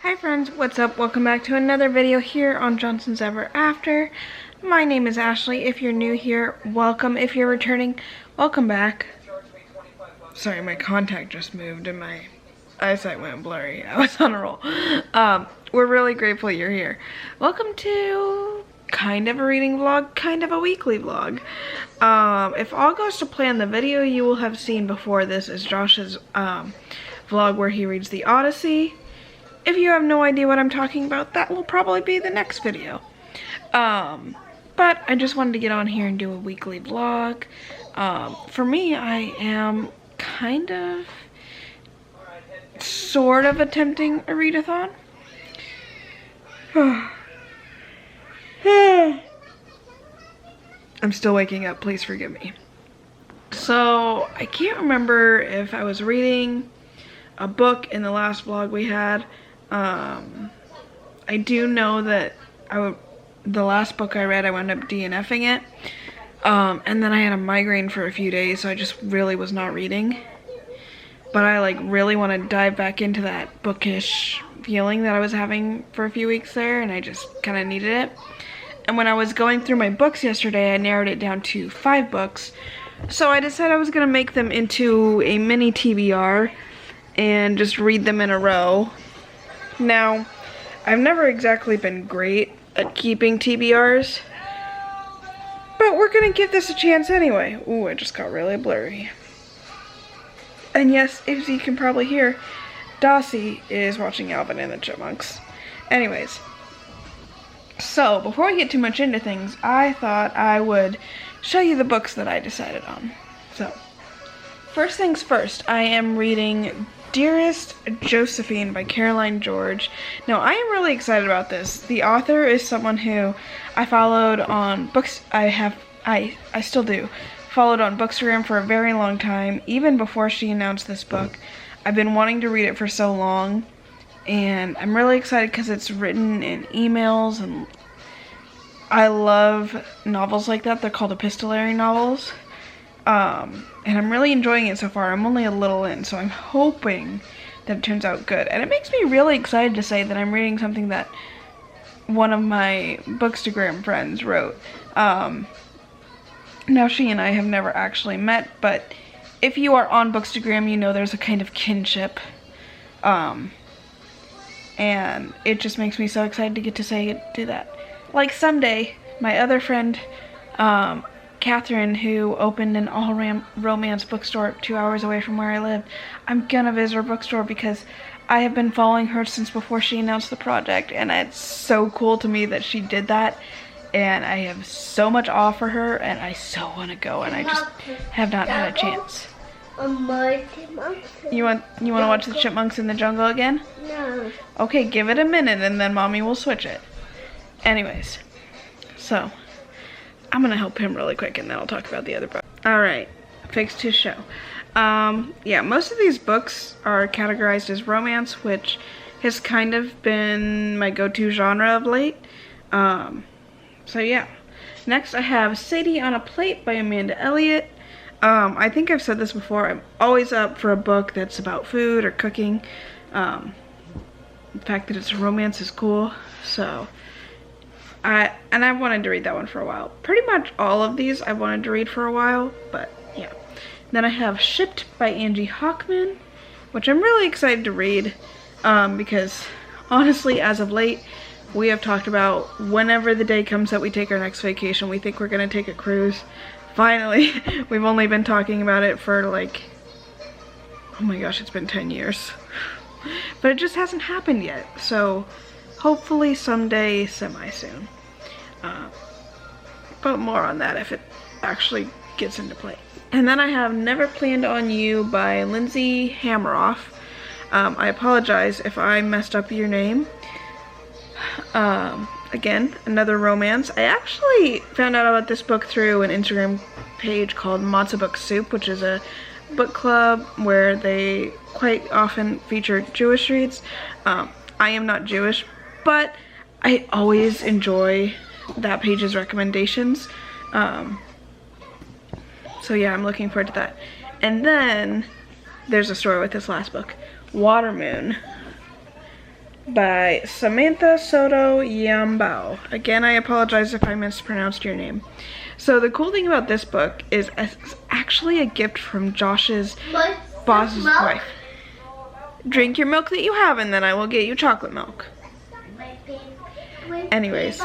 Hi friends, what's up? Welcome back to another video here on Johnson's Ever After. My name is Ashley. If you're new here, welcome. If you're returning, welcome back. Sorry, my contact just moved and my eyesight went blurry. I was on a roll. We're really grateful you're here. Welcome to kind of a reading vlog, kind of a weekly vlog. If all goes to plan, the video you will have seen before this is Josh's vlog where he reads the Odyssey. If you have no idea what I'm talking about, that will probably be the next video. But I just wanted to get on here and do a weekly vlog. For me, I am kind of, sort of attempting a readathon. I'm still waking up, please forgive me. So, I can't remember if I was reading a book in the last vlog we had. I do know that the last book I read, I wound up DNFing it. And then I had a migraine for a few days, so I just really was not reading. But I really want to dive back into that bookish feeling that I was having for a few weeks there, and I just kind of needed it. And when I was going through my books yesterday, I narrowed it down to 5 books. So I decided I was going to make them into a mini TBR and just read them in a row. Now, I've never exactly been great at keeping TBRs, but we're gonna give this a chance anyway. Ooh, it just got really blurry. And yes, as you can probably hear, Dossie is watching Alvin and the Chipmunks. Anyways, so before we get too much into things, I thought I would show you the books that I decided on. So, first things first, I am reading Dearest Josephine by Caroline George. Now, I am really excited about this. The author is someone who I followed on books. I still do. Followed on Bookstagram for a very long time, even before she announced this book. I've been wanting to read it for so long, and I'm really excited because it's written in emails, and I love novels like that. They're called epistolary novels. And I'm really enjoying it so far. I'm only a little in, so I'm hoping that it turns out good. And it makes me really excited to say that I'm reading something that one of my Bookstagram friends wrote. Now, she and I have never actually met, but if you are on Bookstagram, you know there's a kind of kinship. And it just makes me so excited to get to do that. Like someday, my other friend, Catherine, who opened an all-romance bookstore 2 hours away from where I live, I'm gonna visit her bookstore because I have been following her since before she announced the project, and it's so cool to me that she did that, and I have so much awe for her, and I so want to go, and I just have not had a chance. You want to watch the Chipmunks in the Jungle again? No. Okay, give it a minute, and then Mommy will switch it. Anyways, so I'm gonna help him really quick and then I'll talk about the other book. Alright, fixed his show. Yeah, most of these books are categorized as romance, which has kind of been my go-to genre of late. So yeah. Next I have Sadie on a Plate by Amanda Elliott. I think I've said this before, I'm always up for a book that's about food or cooking. The fact that it's a romance is cool, so I've wanted to read that one for a while. Pretty much all of these I've wanted to read for a while, but yeah. Then I have Shipped by Angie Hockman, which I'm really excited to read, because honestly, as of late, we have talked about whenever the day comes that we take our next vacation, we think we're gonna take a cruise. Finally, we've only been talking about it for oh my gosh, it's been 10 years. But it just hasn't happened yet, so hopefully someday, semi-soon. But more on that if it actually gets into play. And then I have Never Planned on You by Lindsay Hammeroff. I apologize if I messed up your name. Again, another romance. I actually found out about this book through an Instagram page called Matzo Book Soup, which is a book club where they quite often feature Jewish reads. I am not Jewish, but I always enjoy that page's recommendations. So yeah, I'm looking forward to that. And then there's a story with this last book, Watermoon by Samantha Soto Yambao. Again, I apologize if I mispronounced your name. So the cool thing about this book is it's actually a gift from Josh's boss's wife. Drink your milk that you have and then I will get you chocolate milk. Anyways,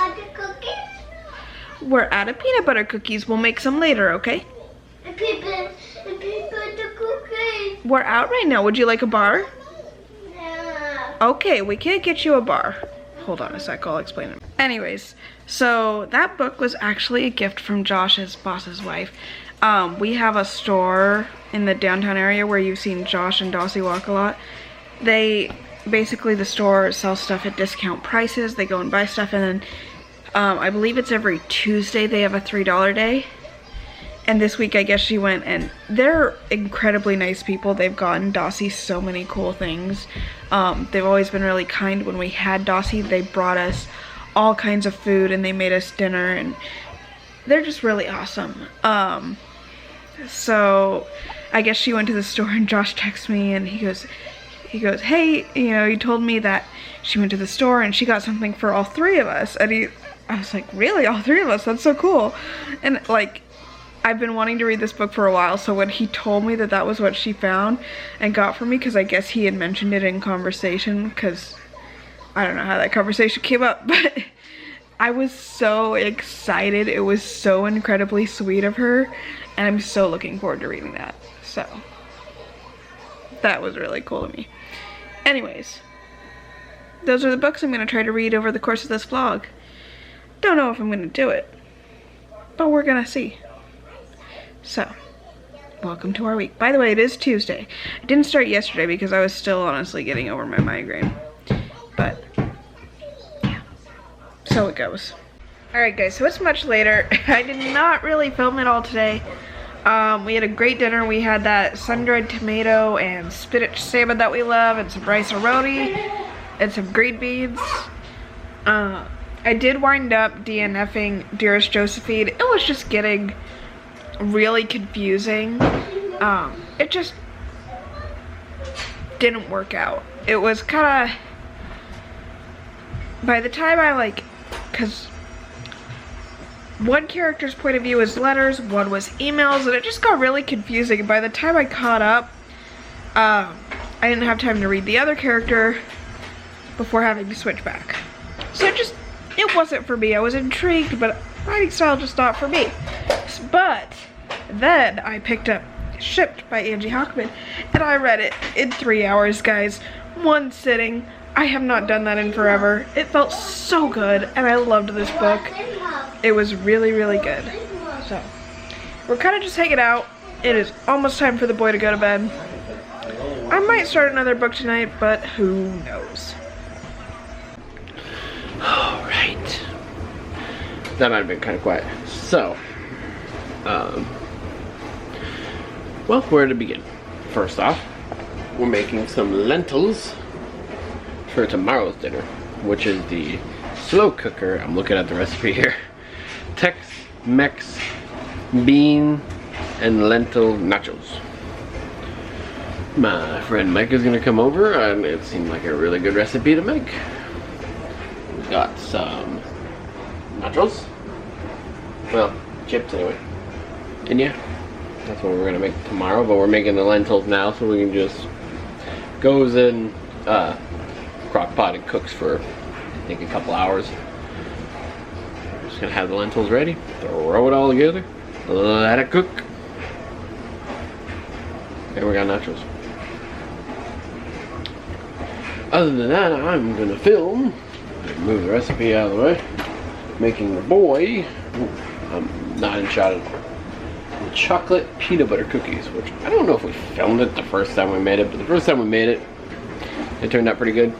we're out of peanut butter cookies. We'll make some later, okay? We're out right now. Would you like a bar? Okay, we can't get you a bar. Hold on a sec, I'll explain it. Anyways, so that book was actually a gift from Josh's boss's wife. We have a store in the downtown area where you've seen Josh and Dossie walk a lot. Basically the store sells stuff at discount prices. They go and buy stuff, and then I believe it's every Tuesday they have a $3 day. And this week I guess she went, and they're incredibly nice people. They've gotten Dossie so many cool things. They've always been really kind. When we had Dossie, they brought us all kinds of food and they made us dinner, and they're just really awesome. So I guess she went to the store and Josh texted me and he goes, hey, you know, he told me that she went to the store and she got something for all three of us. And I was like, really? All three of us? That's so cool. And like, I've been wanting to read this book for a while, so when he told me that that was what she found and got for me, because I guess he had mentioned it in conversation, because I don't know how that conversation came up, but I was so excited. It was so incredibly sweet of her, and I'm so looking forward to reading that. So that was really cool to me. Anyways, those are the books I'm going to try to read over the course of this vlog. Don't know if I'm going to do it, but we're going to see. So, welcome to our week. By the way, it is Tuesday. I didn't start yesterday because I was still honestly getting over my migraine. But, yeah. So it goes. Alright guys, so it's much later. I did not really film it all today. We had a great dinner. We had that sun-dried tomato and spinach salmon that we love, and some rice roti, and some green beans. I did wind up DNFing Dearest Josephine. It was just getting really confusing. It just didn't work out. It was kind of, by the time I because one character's point of view is letters, one was emails, and it just got really confusing. And by the time I caught up, I didn't have time to read the other character before having to switch back. So it wasn't for me. I was intrigued, but writing style just not for me. But then I picked up Shipped by Angie Hockman, and I read it in 3 hours, guys. One sitting. I have not done that in forever. It felt so good, and I loved this book. It was really, really good. So, we're kind of just hanging out. It is almost time for the boy to go to bed. I might start another book tonight, but who knows. Alright. That might have been kind of quiet. So, well, where to begin? First off, we're making some lentils for tomorrow's dinner, which is the slow cooker. I'm looking at the recipe here. Tex-Mex bean and lentil nachos. My friend Mike is gonna come over, and it seemed like a really good recipe to make. We got some nachos. Well, chips anyway. And yeah, that's what we're gonna make tomorrow, but we're making the lentils now so we can just goes in crock pot and cooks for I think a couple hours. We're just gonna have the lentils ready, throw it all together, let it cook, and we got nachos. Other than that, I'm gonna film, move the recipe out of the way, making the boy, I'm not in shot at all, chocolate peanut butter cookies, which I don't know if we filmed it the first time we made it, but the first time we made it, it turned out pretty good.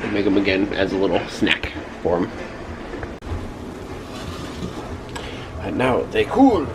We'll make them again as a little snack for him. And now they cool.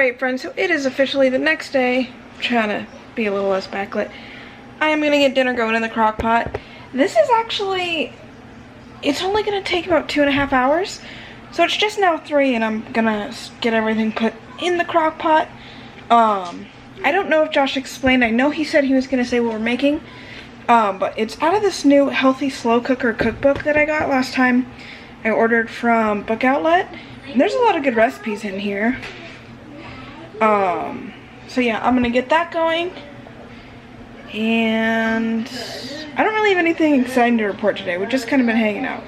Alright friends, so it is officially the next day. I'm trying to be a little less backlit. I am gonna get dinner going in the crock pot. This is actually, it's only gonna take about 2.5 hours. So it's just now 3 and I'm gonna get everything put in the crock pot. I don't know if Josh explained, I know he said he was gonna say what we're making. But it's out of this new Healthy Slow Cooker cookbook that I got last time I ordered from Book Outlet. And there's a lot of good recipes in here. So yeah, I'm gonna get that going. And I don't really have anything exciting to report today. We've just kind of been hanging out.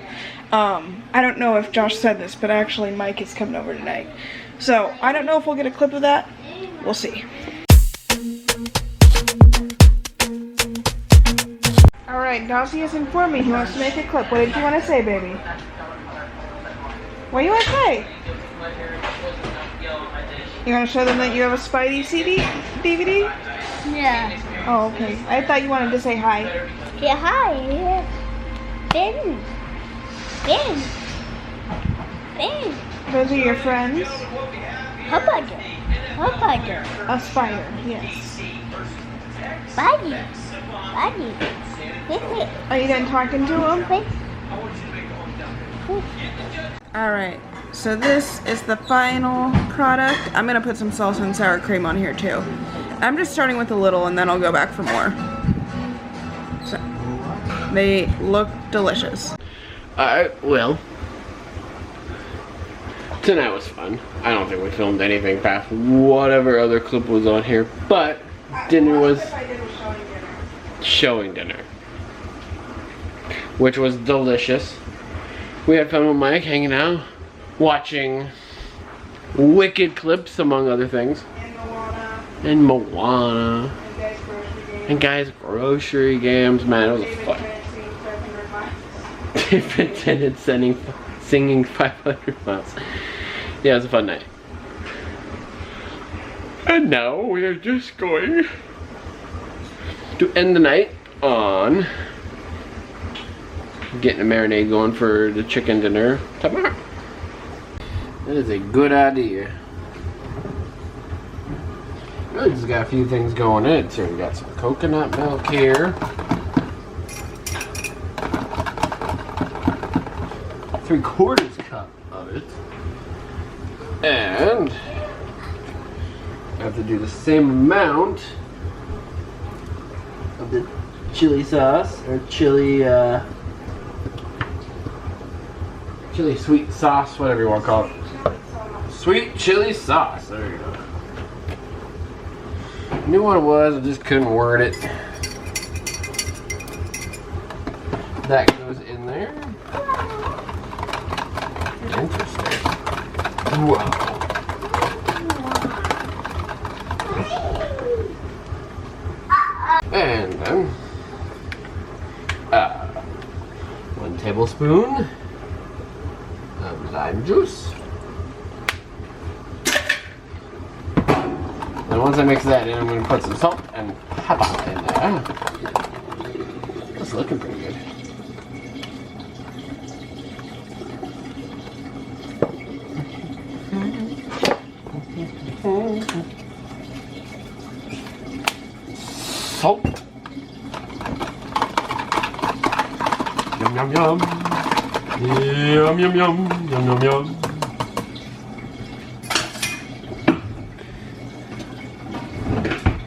I don't know if Josh said this, but actually Mike is coming over tonight. So I don't know if we'll get a clip of that. We'll see. Alright, Dossie has informed me he wants to make a clip. What did you want to say, baby? What do you want to say? You want to show them that you have a Spidey DVD? Yeah. Oh, okay. I thought you wanted to say hi. Yeah, hi. Yeah. Ben. Those are your friends? Hubbardo. A spider, yes. Buddy. Are you done talking to them? Alright, so this is the final product. I'm gonna put some salsa and sour cream on here too. I'm just starting with a little and then I'll go back for more. So, they look delicious. Well, tonight was fun. I don't think we filmed anything past whatever other clip was on here, but dinner was showing dinner, which was delicious. We had fun with Mike hanging out, watching wicked clips among other things. And Moana. And Guys Grocery Games. Man, it was fun. If intended singing 500 miles. Yeah, it was a fun night. And now we are just going to end the night on getting a marinade going for the chicken dinner tomorrow. That is a good idea. Really just got a few things going in it. So we got some coconut milk here. 3/4 cup of it. And I have to do the same amount of the chili sauce, or chili sweet sauce, whatever you want to call it. Sweet chili sauce, there you go. I knew what it was, I just couldn't word it. That goes in there. Interesting. Whoa. And then 1 tablespoon of lime juice. And once I mix that in, I'm going to put some salt and pepper in there. It's looking pretty good. Salt. Yum yum yum. Yum yum yum. Yum yum yum.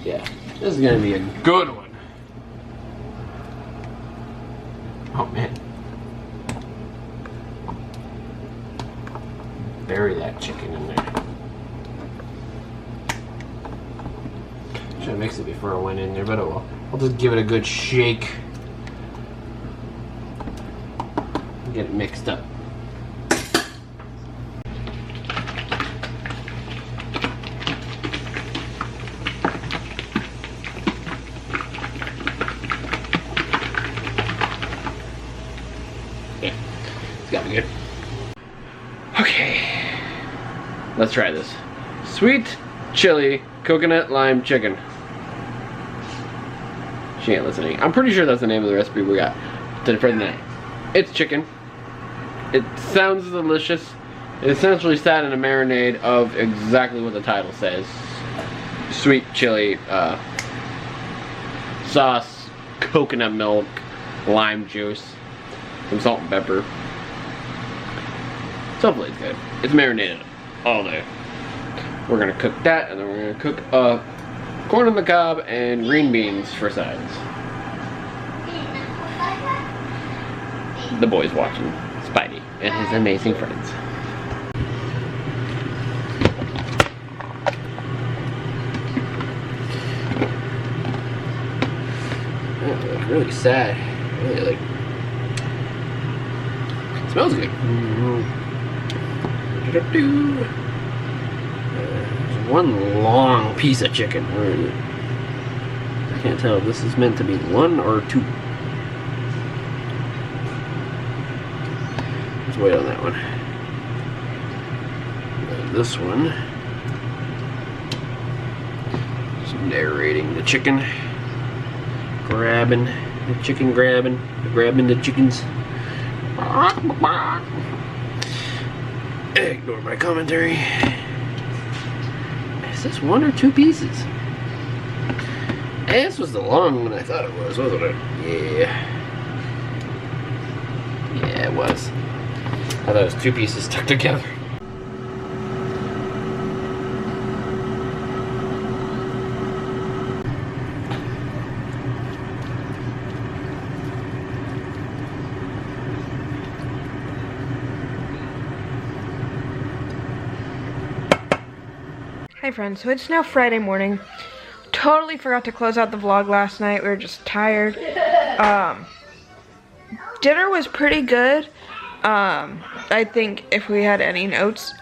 Yeah, this is gonna be a good one. Oh man. Bury that chicken in there. Should have mixed it before I went in there, but oh well. I'll just give it a good shake. Get it mixed up. Yeah, it's gotta be good. Okay, let's try this. Sweet chili coconut lime chicken. She ain't listening. I'm pretty sure that's the name of the recipe we got for the night. It's chicken. It sounds delicious. It essentially sat in a marinade of exactly what the title says. Sweet chili sauce, coconut milk, lime juice, some salt and pepper. So hopefully it's good. It's marinated all day. We're gonna cook that, and then we're gonna cook corn on the cob and green beans for sides. The boys watching Spidey and his amazing friends. Oh, really sad. Really like. It smells good. There's one long piece of chicken. Where is it? I can't tell if this is meant to be 1 or 2. Let's wait on that one. This one. Just narrating the chicken. Grabbing the chicken, grabbing the chickens. Ignore my commentary. Is this 1 or 2 pieces? This was the long one I thought it was, wasn't it? Yeah. Yeah, it was. I thought it was 2 pieces stuck together. Hi friends, so it's now Friday morning. Totally forgot to close out the vlog last night. We were just tired. Dinner was pretty good. I think if we had any notes,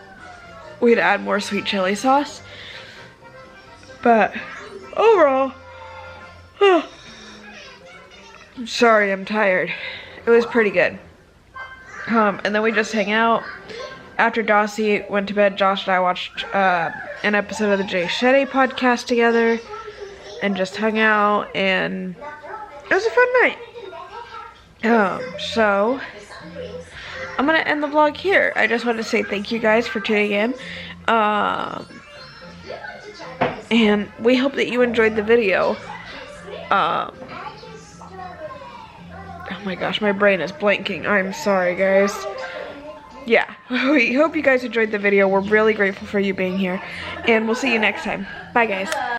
we'd add more sweet chili sauce. But overall, I'm sorry, I'm tired. It was pretty good. And then we just hang out. After Dossie went to bed, Josh and I watched an episode of the Jay Shetty podcast together and just hung out, and it was a fun night. So I'm gonna end the vlog here. I just want to say thank you guys for tuning in, and we hope that you enjoyed the video. Oh my gosh, my brain is blanking. I'm sorry, guys. Yeah, we hope you guys enjoyed the video. We're really grateful for you being here, and we'll see you next time. Bye, guys.